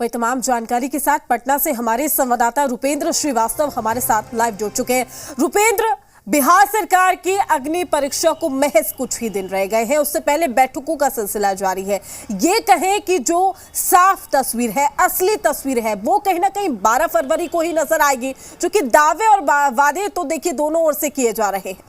वही तमाम जानकारी के साथ पटना से हमारे संवाददाता रुपेंद्र श्रीवास्तव हमारे साथ लाइव जुड़ चुके हैं। रुपेंद्र, बिहार सरकार की अग्नि परीक्षा को महज कुछ ही दिन रह गए हैं, उससे पहले बैठकों का सिलसिला जारी है। ये कहें कि जो साफ तस्वीर है, असली तस्वीर है, वो कहीं ना कहीं 12 फरवरी को ही नजर आएगी, क्योंकि दावे और वादे तो देखिए दोनों ओर से किए जा रहे हैं।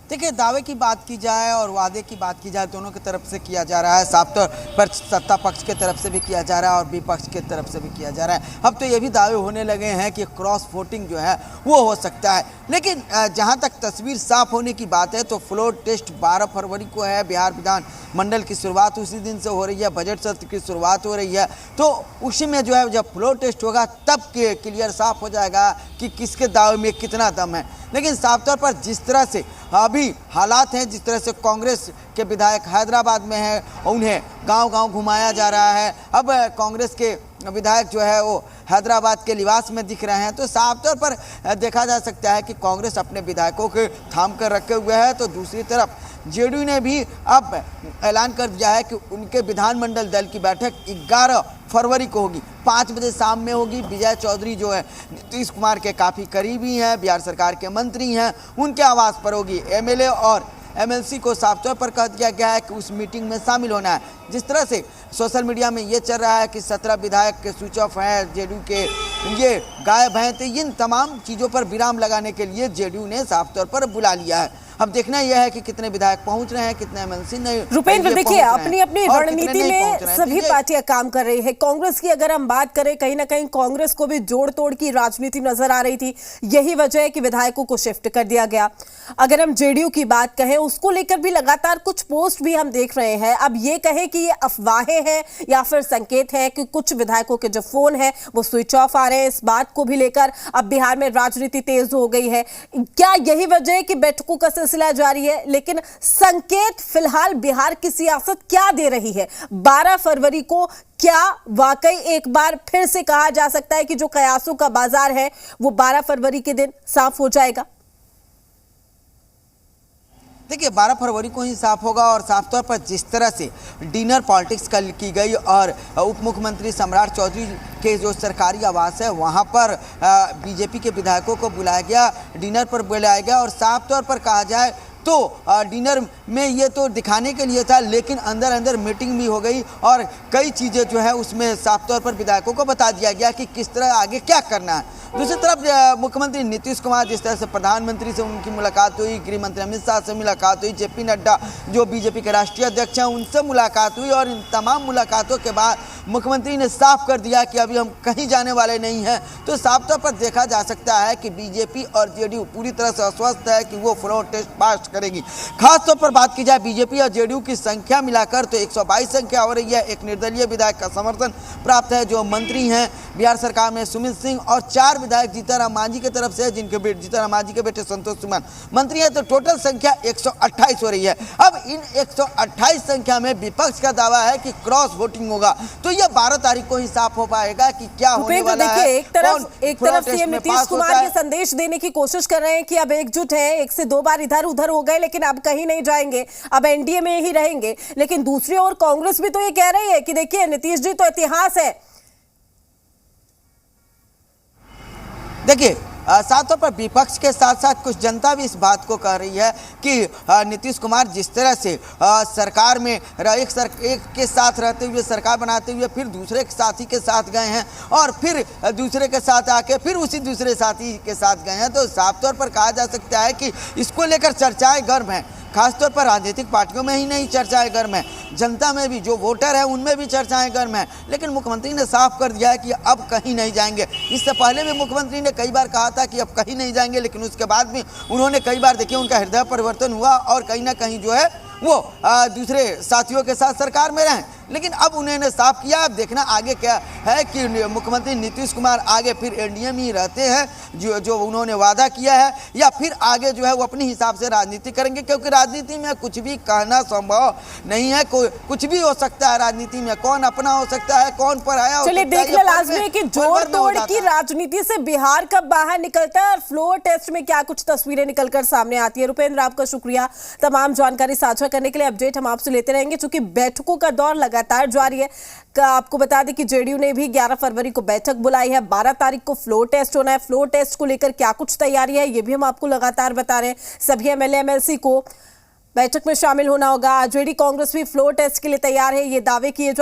देखिए, दावे की बात की जाए और वादे की बात की जाए, दोनों की तरफ से किया जा रहा है। साफ तौर पर सत्ता पक्ष की तरफ से भी किया जा रहा है और विपक्ष की तरफ से भी किया जा रहा है। अब तो ये भी दावे होने लगे हैं कि क्रॉस वोटिंग जो है वो हो सकता है। लेकिन जहां तक तस्वीर साफ होने की बात है तो फ्लोर टेस्ट 12 फरवरी को है। बिहार विधान मंडल की शुरुआत उसी दिन से हो रही है, बजट सत्र की शुरुआत हो रही है, तो उसी में जो है जब फ्लोर टेस्ट होगा तब क्लियर साफ हो जाएगा कि किसके दावे में कितना दम है। लेकिन साफ तौर पर जिस तरह से अभी हालात हैं, जिस तरह से कांग्रेस के विधायक हैदराबाद में हैं, उन्हें गांव-गांव घुमाया जा रहा है। अब कांग्रेस के विधायक जो है वो हैदराबाद के निवास में दिख रहे हैं, तो साफ तौर पर देखा जा सकता है कि कांग्रेस अपने विधायकों के थाम कर रखे हुए है। तो दूसरी तरफ जेडीयू ने भी अब ऐलान कर दिया है कि उनके विधानमंडल दल की बैठक 11 फरवरी को होगी, 5 बजे शाम में होगी। विजय चौधरी जो है नीतीश कुमार के काफ़ी करीबी हैं, बिहार सरकार के मंत्री हैं, उनके आवास पर होगी। एमएलए और एमएलसी को साफ तौर पर कह दिया गया है कि उस मीटिंग में शामिल होना है। जिस तरह से सोशल मीडिया में ये चल रहा है कि 17 विधायक के स्विच ऑफ हैं, जेडीयू के ये गायब हैं, तो इन तमाम चीज़ों पर विराम लगाने के लिए जेडीयू ने साफ तौर पर बुला लिया है। अब देखना यह है कि कितने विधायक पहुंच रहे हैं, कितने एमएलसी नहीं। रुपेंद्र, देखिए अपनी अपनी रणनीति में सभी पार्टियां काम कर रही है। कांग्रेस की अगर हम बात करें, कहीं ना कहीं कांग्रेस को भी जोड़ तोड़ की राजनीति नजर आ रही थी। यही वजह है कि विधायकों को शिफ्ट कर दिया गया। अगर हम जेडीयू की बात कहें, उसको लेकर भी लगातार कुछ पोस्ट भी हम देख रहे हैं। अब ये कहें कि ये अफवाहें हैं या फिर संकेत है कि कुछ विधायकों के जो फोन है वो स्विच ऑफ आ रहे हैं, इस बात को भी लेकर अब बिहार में राजनीति तेज हो गई है। क्या यही वजह है कि बैठकों का सिलसिला जारी है? लेकिन संकेत फिलहाल बिहार की सियासत क्या दे रही है? 12 फरवरी को क्या वाकई एक बार फिर से कहा जा सकता है कि जो कयासों का बाजार है वो 12 फरवरी के दिन साफ हो जाएगा? देखिए, 12 फरवरी को ही साफ होगा। और साफ तौर पर जिस तरह से डिनर पॉलिटिक्स कल की गई और उप मुख्यमंत्री सम्राट चौधरी के जो सरकारी आवास है वहां पर बीजेपी के विधायकों को बुलाया गया, डिनर पर बुलाया गया। और साफ तौर पर कहा जाए तो डिनर में ये तो दिखाने के लिए था, लेकिन अंदर अंदर मीटिंग भी हो गई और कई चीज़ें जो है उसमें साफ तौर पर विधायकों को बता दिया गया कि किस तरह आगे क्या करना है। दूसरी तरफ मुख्यमंत्री नीतीश कुमार, जिस तरह से प्रधानमंत्री से उनकी मुलाकात हुई, गृह मंत्री अमित शाह से मुलाकात हुई, जेपी नड्डा जो बीजेपी के राष्ट्रीय अध्यक्ष हैं उनसे मुलाकात हुई, और इन तमाम मुलाकातों के बाद मुख्यमंत्री ने साफ कर दिया कि अभी हम कहीं जाने वाले नहीं हैं। तो साफ तौर पर देखा जा सकता है कि बीजेपी और जेडीयू पूरी तरह से आश्वस्त है कि वो फ्लोर टेस्ट पास करेगी। खासतौर पर बात की जाए बीजेपी और जेडीयू की संख्या मिलाकर तो 122 संख्या हो रही है। एक निर्दलीय विधायक का समर्थन प्राप्त है जो मंत्री हैं बिहार सरकार में सुमित सिंह, और 4 विधायक जीताराम मांझी की तरफ से, जिनके जीताराम मांझी के बेटे संतोष सुमन मंत्री है। तो टोटल संख्या 128 हो रही है। अब इन 128 संख्या में विपक्ष का दावा है कि क्रॉस वोटिंग होगा, तो यह 12 तारीख को ही साफ हो पाएगा कि क्या होने वाला है। एक तरफ सीएम नीतीश कुमार के संदेश देने की कोशिश कर रहे हैं कि अब एकजुट है, 1 से 2 बार इधर उधर हो गए लेकिन अब कहीं नहीं जाएंगे, अब एनडीए में ही रहेंगे। लेकिन दूसरी ओर कांग्रेस भी तो ये कह रही है कि देखिए नीतीश जी तो इतिहास है। देखिए, साथ तौर पर विपक्ष के साथ साथ कुछ जनता भी इस बात को कह रही है कि नीतीश कुमार जिस तरह से सरकार में एक के साथ रहते हुए सरकार बनाते हुए फिर दूसरे साथी के साथ गए हैं और फिर दूसरे के साथ आके फिर उसी दूसरे साथी के साथ गए हैं, तो साफ तौर पर कहा जा सकता है कि इसको लेकर चर्चाएं गर्म हैं। खासतौर पर राजनीतिक पार्टियों में ही नहीं चर्चाएं गर्म है, जनता में भी, जो वोटर है उनमें भी चर्चाएं गर्म है। लेकिन मुख्यमंत्री ने साफ कर दिया है कि अब कहीं नहीं जाएंगे। इससे पहले भी मुख्यमंत्री ने कई बार कहा था कि अब कहीं नहीं जाएंगे, लेकिन उसके बाद भी उन्होंने कई बार, देखिए, उनका हृदय परिवर्तन हुआ और कहीं ना कहीं जो है वो दूसरे साथियों के साथ सरकार में रहें। लेकिन अब उन्होंने साफ किया। अब देखना आगे क्या है कि मुख्यमंत्री नीतीश कुमार आगे फिर एनडीए में ही रहते हैं जो उन्होंने वादा किया है, या फिर आगे जो है वो अपने हिसाब से राजनीति करेंगे, क्योंकि राजनीति में कुछ भी कहना संभव नहीं है। कुछ भी हो सकता है राजनीति में, कौन अपना हो सकता है, कौन पराया हो सकता है। चलिए देखना लाजमी है कि जोड़ तोड़ की राजनीति से बिहार कब बाहर निकलता है और फ्लोर टेस्ट में क्या कुछ तस्वीरें निकलकर सामने आती है। रुपेंद्र, आपका शुक्रिया तमाम जानकारी साझा करने के लिए। अपडेट हम आपसे लेते रहेंगे, चूंकि बैठकों का दौर लगातार जारी है। आपको बता दें कि जेडीयू ने भी 11 फरवरी को बैठक बुलाई है, 12 तारीख को फ्लोर टेस्ट होना है। फ्लोर टेस्ट को लेकर क्या कुछ तैयारी है ये भी हम आपको लगातार बता रहे हैं। सभी एमएलए एमएलसी को बैठक में शामिल होना होगा। आरजेडी कांग्रेस भी फ्लोर टेस्ट के लिए तैयार है, ये दावे किए जा